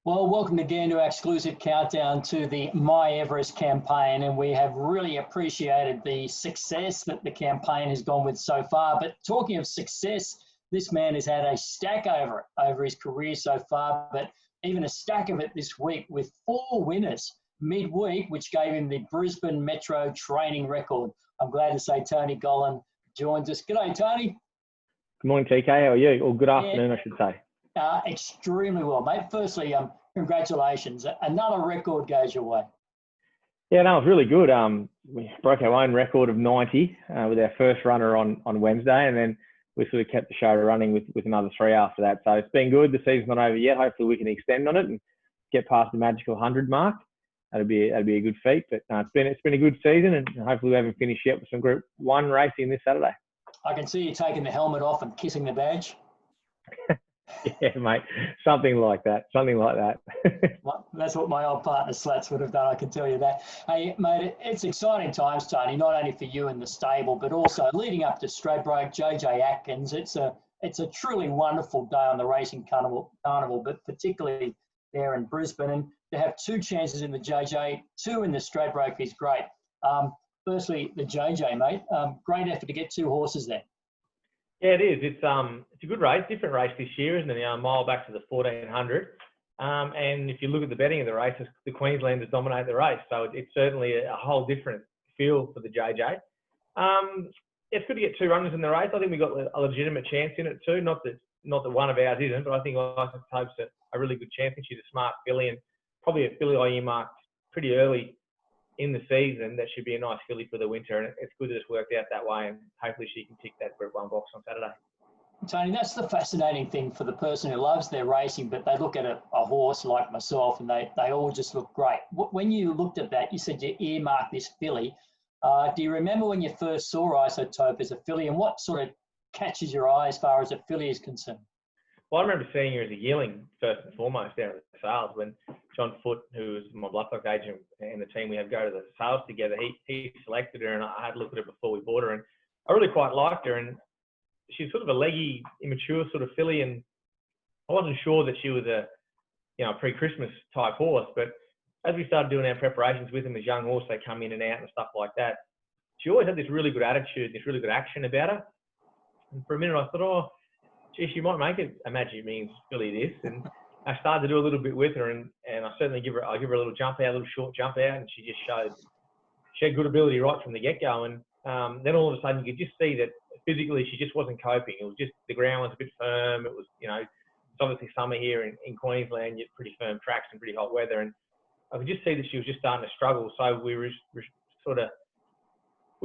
Well, welcome again to our exclusive countdown to the miEverest campaign, and we have really appreciated the success that the campaign has gone with so far. But talking of success, this man has had a stack over his career so far, but even a stack of it this week with 4 winners midweek, which gave him the Brisbane Metro training record. I'm glad to say Tony Gollan joins us. G'day, Tony. Good morning, TK. How are you? Or good afternoon, I should say. Extremely well, mate. Firstly, congratulations. Another record goes your way. Yeah, no, it was really good. We broke our own record of 90 with our first runner on Wednesday, and then we sort of kept the show running with another 3 after that. So it's been good. The season's not over yet. Hopefully we can extend on it and get past the magical 100 mark. That'd be a good feat. But it's been a good season, and hopefully we haven't finished yet with some Group 1 racing this Saturday. I can see you taking the helmet off and kissing the badge. Yeah, mate, something like that. Well, that's what my old partner Slats would have done, I can tell you that. Hey, mate, it's exciting times, Tony, not only for you and the stable, but also leading up to Stradbroke, JJ Atkins. It's a truly wonderful day on the racing carnival, but particularly there in Brisbane. And to have 2 chances in the JJ, 2 in the Stradbroke is great. Firstly, the JJ, mate, great effort to get 2 horses there. Yeah, it is. It's a good race, different race this year, isn't it? A mile back to the 1400. And if you look at the betting of the races, the Queenslanders dominate the race. So it's certainly a whole different feel for the JJ. It's good to get 2 runners in the race. I think we got a legitimate chance in it too. Not that one of ours isn't, but I think Isotope's a really good chance. And she's a smart filly, and probably a filly I earmarked pretty early in the season. That should be a nice filly for the winter, and it's good that it's worked out that way, and hopefully she can tick that Group 1 box on Saturday. Tony, that's the fascinating thing for the person who loves their racing, but they look at a horse like myself and they all just look great. When you looked at that, you said you earmarked this filly. Do you remember when you first saw Isotope as a filly, and what sort of catches your eye as far as a filly is concerned? Well, I remember seeing her as a yearling first and foremost down at the sales when John Foote, who was my bloodstock agent and the team we had go to the sales together, he selected her, and I had a look at her before we bought her, and I really quite liked her. And she's sort of a leggy, immature sort of filly, and I wasn't sure that she was a pre-Christmas type horse. But as we started doing our preparations with them as young horse, they come in and out and stuff like that. She always had this really good attitude, this really good action about her. And for a minute I thought, oh, gee, she might make it a Magic Millions filly this. And I started to do a little bit with her, and I certainly give her a little jump out, a little short jump out, and she had good ability right from the get-go. And then all of a sudden you could just see that physically she just wasn't coping. It was just the ground was a bit firm. It was, it's obviously summer here in Queensland, you have pretty firm tracks and pretty hot weather, and I could just see that she was just starting to struggle. So we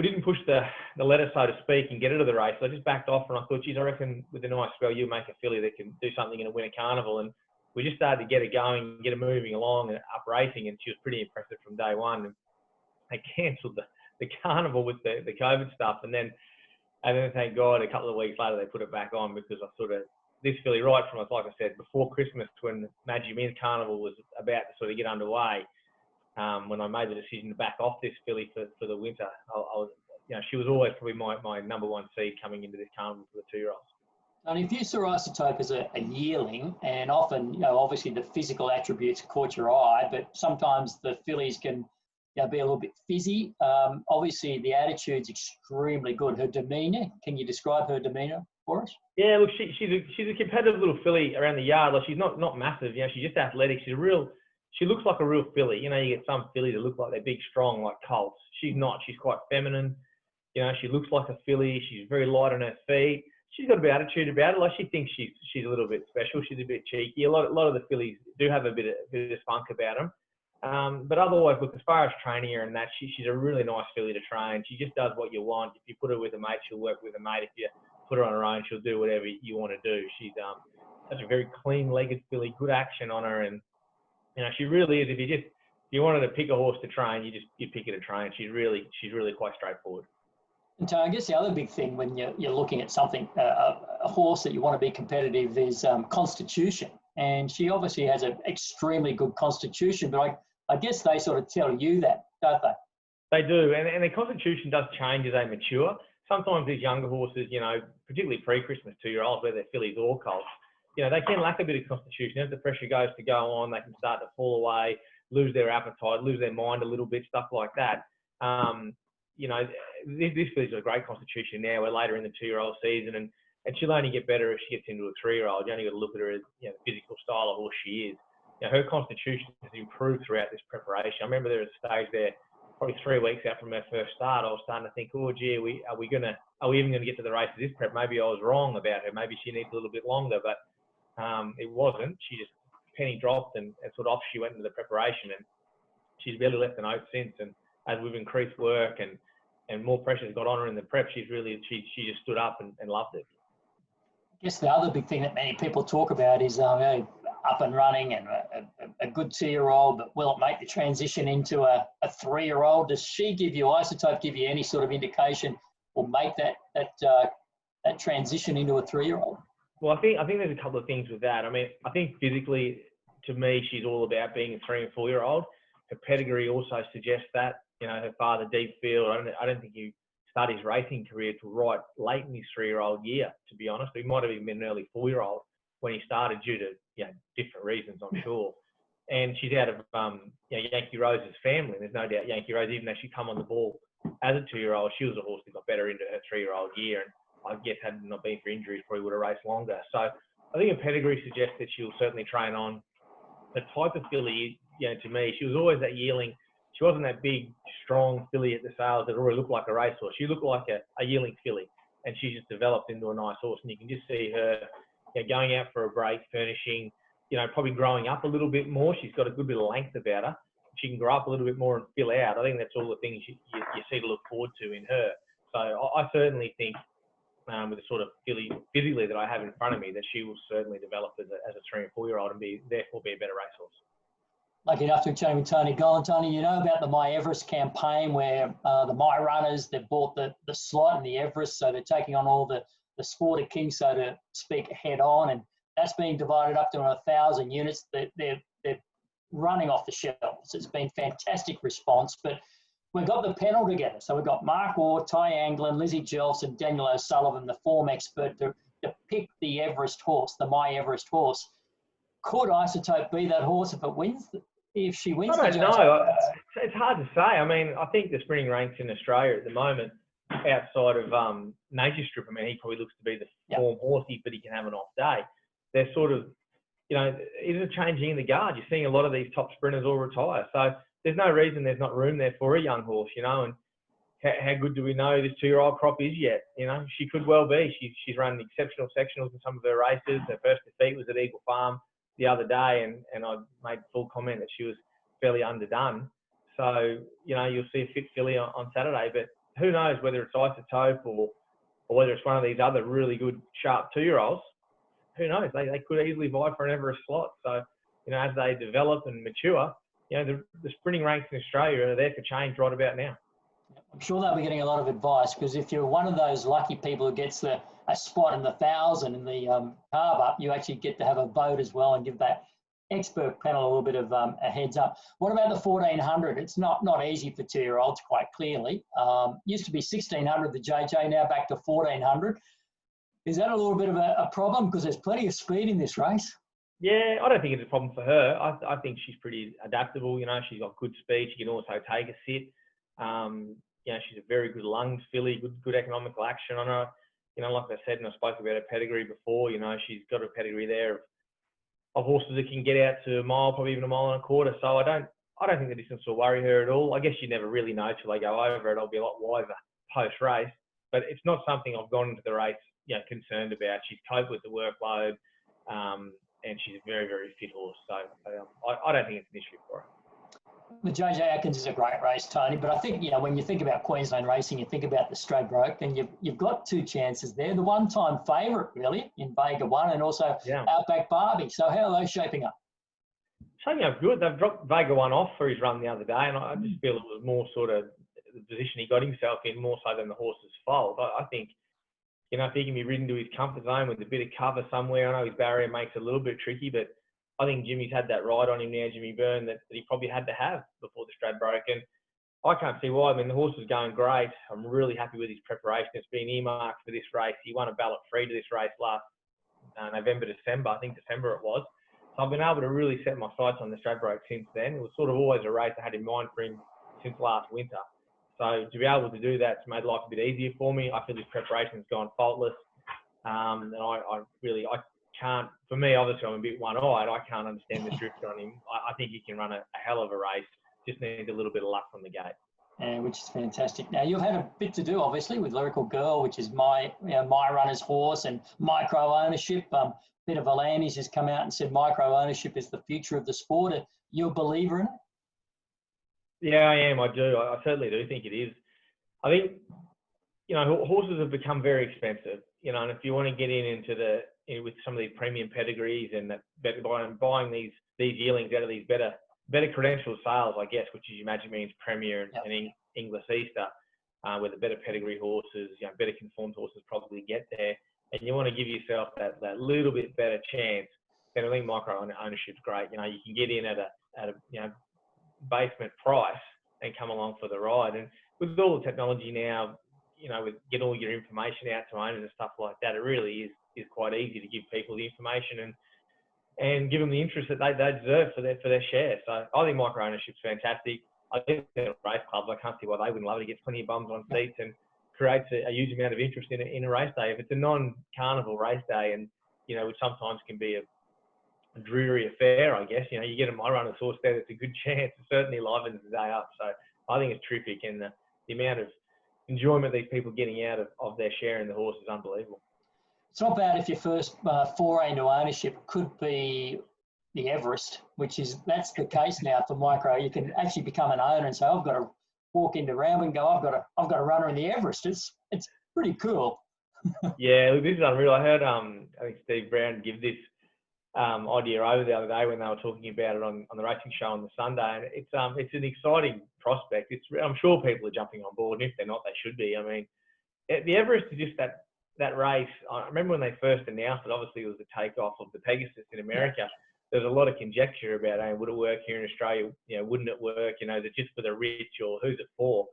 didn't push the letter, so to speak, and get her to the race. So I just backed off, and I thought, geez, I reckon with a nice spell, you'll make a filly that can do something in a winter carnival. And we just started to get her going, get her moving along and up racing, and she was pretty impressive from day one. And they cancelled the carnival with the COVID stuff, and then thank God a couple of weeks later they put it back on, because I sort of, this filly right from, like I said, before Christmas, when the Magic Millions Carnival was about to sort of get underway, when I made the decision to back off this filly for the winter, I was, she was always probably my number 1 seed coming into this carnival for the 2-year-olds. And if you saw Isotope as a yearling, and often, obviously the physical attributes caught your eye, but sometimes the fillies can be a little bit fizzy. Obviously the attitude's extremely good. Her demeanour, can you describe her demeanour for us? Yeah, look, she's a competitive little filly around the yard. Like, she's not massive, she's just athletic. She looks like a real filly. You get some fillies that look like they're big, strong, like colts. She's not. She's quite feminine. She looks like a filly. She's very light on her feet. She's got a bit of attitude about it. Like, she thinks she's a little bit special. She's a bit cheeky. A lot of the fillies do have a bit of spunk about them. But otherwise, look, as far as training her and that, she's a really nice filly to train. She just does what you want. If you put her with a mate, she'll work with a mate. If you put her on her own, she'll do whatever you want to do. She's such a very clean-legged filly, good action on her, and she really is. If you wanted to pick a horse to train, you pick her to train. She's really quite straightforward. And I guess the other big thing when you're looking at something, a horse that you want to be competitive, is constitution. And she obviously has an extremely good constitution, but I guess they sort of tell you that, don't they? They do, and their constitution does change as they mature. Sometimes these younger horses, particularly pre-Christmas 2-year-olds, whether they're fillies or colts, they can lack a bit of constitution. As the pressure goes to go on, they can start to fall away, lose their appetite, lose their mind a little bit, stuff like that. This filly's got a great constitution now. We're later in the 2-year-old season, and she'll only get better if she gets into a 3-year-old. You only got to look at her as the physical style of horse she is. Her constitution has improved throughout this preparation. I remember there was a stage there, probably 3 weeks out from her first start, I was starting to think, oh gee, are we even gonna get to the race of this prep? Maybe I was wrong about her. Maybe she needs a little bit longer, but it wasn't. She just penny dropped and sort of off she went into the preparation, and she's barely left a note since. And as we've increased work and more pressure's got on her in the prep, she just stood up and loved it. I guess the other big thing that many people talk about is up and running and a good 2-year-old, but will it make the transition into a 3-year-old? Does Isotope give you any sort of indication or make that transition into a 3-year-old? Well, I think there's a couple of things with that. I mean, I think physically, to me, she's all about being a 3 and 4-year-old. Her pedigree also suggests that. Her father, deep field. I don't think he started his racing career till right late in his 3-year-old year, to be honest. He might have even been an early 4-year-old when he started, due to different reasons, I'm sure. And she's out of Yankee Rose's family. There's no doubt Yankee Rose, even though she come on the ball as a 2-year-old, she was a horse that got better into her 3-year-old year. And I guess had it not been for injuries, probably would have raced longer. So I think her pedigree suggests that she'll certainly train on. The type of filly, to me, she was always that yearling. She wasn't that big, strong filly at the sales that already looked like a racehorse. She looked like a yearling filly, and she just developed into a nice horse. And you can just see her going out for a break, furnishing, probably growing up a little bit more. She's got a good bit of length about her. She can grow up a little bit more and fill out. I think that's all the things you see to look forward to in her. So I certainly think, with the sort of filly physically that I have in front of me, that she will certainly develop as a 3 and 4-year-old and therefore be a better racehorse. Lucky enough to be chatting with Tony Gollan. Tony, you know about the miEverest campaign where the My Runners, they've bought the slot in the Everest, so they're taking on all the Sporter Kings, so to speak, head on, and that's being divided up to 1,000 units. They're running off the shelves. It's been fantastic response, but we've got the panel together. So we've got Mark Orr, Ty Anglin, Lizzie Jelfs, and Daniel O'Sullivan, the form expert, to pick the Everest horse, the miEverest horse. Could Isotope be that horse if she wins? I don't know. It's hard to say. I mean, I think the sprinting ranks in Australia at the moment, outside of Nature Strip, I mean, he probably looks to be the form horsey, but he can have an off day. They're sort of, is it changing in the guard? You're seeing a lot of these top sprinters all retire. So there's no reason there's not room there for a young horse, and how good do we know this 2-year-old crop is yet? She could well be. She's run exceptional sectionals in some of her races. Her first defeat was at Eagle Farm the other day, and I made full comment that she was fairly underdone. So, you'll see a fit filly on Saturday, but who knows whether it's Isotope or whether it's one of these other really good, sharp 2-year-olds. Who knows? They could easily vie for an Everest slot. So, as they develop and mature, the sprinting ranks in Australia are there for change right about now. I'm sure they'll be getting a lot of advice, because if you're one of those lucky people who gets a spot in the 1,000 in the carve up, you actually get to have a vote as well and give that expert panel a little bit of a heads up. What about the 1,400? It's not easy for 2-year-olds, quite clearly. Used to be 1,600 the JJ, now back to 1,400. Is that a little bit of a problem? Because there's plenty of speed in this race. Yeah, I don't think it's a problem for her. I think she's pretty adaptable. She's got good speed. She can also take a sit. She's a very good lunged filly, good economical action on her. Like I said, and I spoke about her pedigree before, she's got a pedigree there of horses that can get out to a mile, probably even a mile and a quarter. So I don't think the distance will worry her at all. I guess you never really know till they go over it. I'll be a lot wiser post-race. But it's not something I've gone into the race, concerned about. She's coped with the workload, and she's a very, very fit horse. So I don't think it's an issue for her. The JJ Atkins is a great race, Tony, but I think, when you think about Queensland racing, you think about the Stradbroke, and you've got 2 chances there. The one-time favourite, really, in Vega 1, and also Outback Barbie. So how are those shaping up? Shaping up good. They've dropped Vega 1 off for his run the other day, and I just feel it was more sort of the position he got himself in, more so than the horse's fault. I think, if he can be ridden to his comfort zone with a bit of cover somewhere, I know his barrier makes it a little bit tricky, but I think Jimmy's had that ride on him now, Jimmy Byrne, that he probably had to have before the Stradbroke. And I can't see why. I mean, the horse is going great. I'm really happy with his preparation. It's been earmarked for this race. He won a ballot free to this race last November, December. I think December it was. So I've been able to really set my sights on the Stradbroke since then. It was sort of always a race I had in mind for him since last winter. So to be able to do that's made life a bit easier for me. I feel his preparation's gone faultless. And I can't, for me, obviously I'm a bit one-eyed. I can't understand the drift on him. I think he can run a hell of a race. Just needs a little bit of luck from the gate. Which is fantastic. Now, you've had a bit to do, obviously, with Lyrical Girl, which is my runner's horse, and micro ownership. Peter V'landys has come out and said micro ownership is the future of the sport. Are you a believer in it? Yeah, I am. I do. I certainly do think it is. I think, horses have become very expensive, and if you want to get into with some of these premium pedigrees and buying these yearlings out of these better credential sales, I guess, which as you imagine means Premier and English Easter, where the better pedigree horses, better conformed horses probably get there, and you want to give yourself that little bit better chance, then I think micro ownership's great. You can get in at a basement price and come along for the ride. And with all the technology now, with get all your information out to owners and stuff like that, it really is quite easy to give people the information and give them the interest that they deserve for their share. So I think micro ownership's fantastic. I think they're race clubs. I can't see why they wouldn't love it. It gets plenty of bums on seats and creates a huge amount of interest in a race day. If it's a non-carnival race day, and which sometimes can be a dreary affair, I guess. You get a my runner's horse there, that's a good chance. It certainly livens the day up. So I think it's terrific, and the amount of enjoyment these people getting out of their share in the horse is unbelievable. It's not bad if your first foray into ownership could be the Everest, that's the case now for micro. You can actually become an owner and say, I've got to walk into Randwick and go, I've got a runner in the Everest. It's pretty cool. Yeah, look, this is unreal. I heard I think Steve Brown give this idea over the other day when they were talking about it on the racing show on the Sunday, and it's an exciting prospect. I'm sure people are jumping on board, and if they're not, they should be. I mean, the Everest is just that race. I remember when they first announced it, obviously it was the takeoff of the Pegasus in America. Yeah. There's a lot of conjecture about, would it work here in Australia? Wouldn't it work? Is it just for the rich, or who's it for?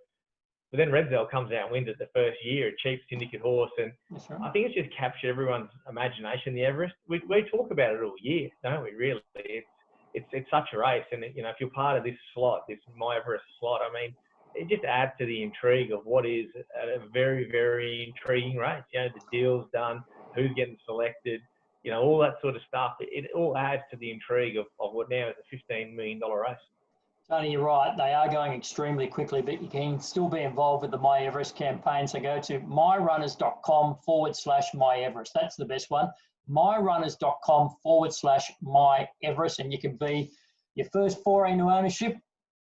But then Redzell comes out and wins it the first year, a cheap syndicate horse. And right. I think it's just captured everyone's imagination, the Everest. We talk about it all year, don't we, really? It's such a race. And, if you're part of this slot, this miEverest slot, I mean, it just adds to the intrigue of what is a very, very intriguing race. The deal's done, who's getting selected, all that sort of stuff. It all adds to the intrigue of what now is a $15 million race. Tony, you're right. They are going extremely quickly, but you can still be involved with the miEverest campaign. So go to myrunners.com/miEverest. That's the best one. myrunners.com/miEverest. And you can be your first foray into ownership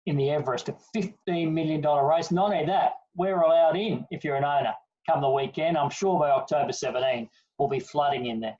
in the Everest, a $15 million race. Not only that, we're allowed in if you're an owner come the weekend. I'm sure by October 17, we'll be flooding in there.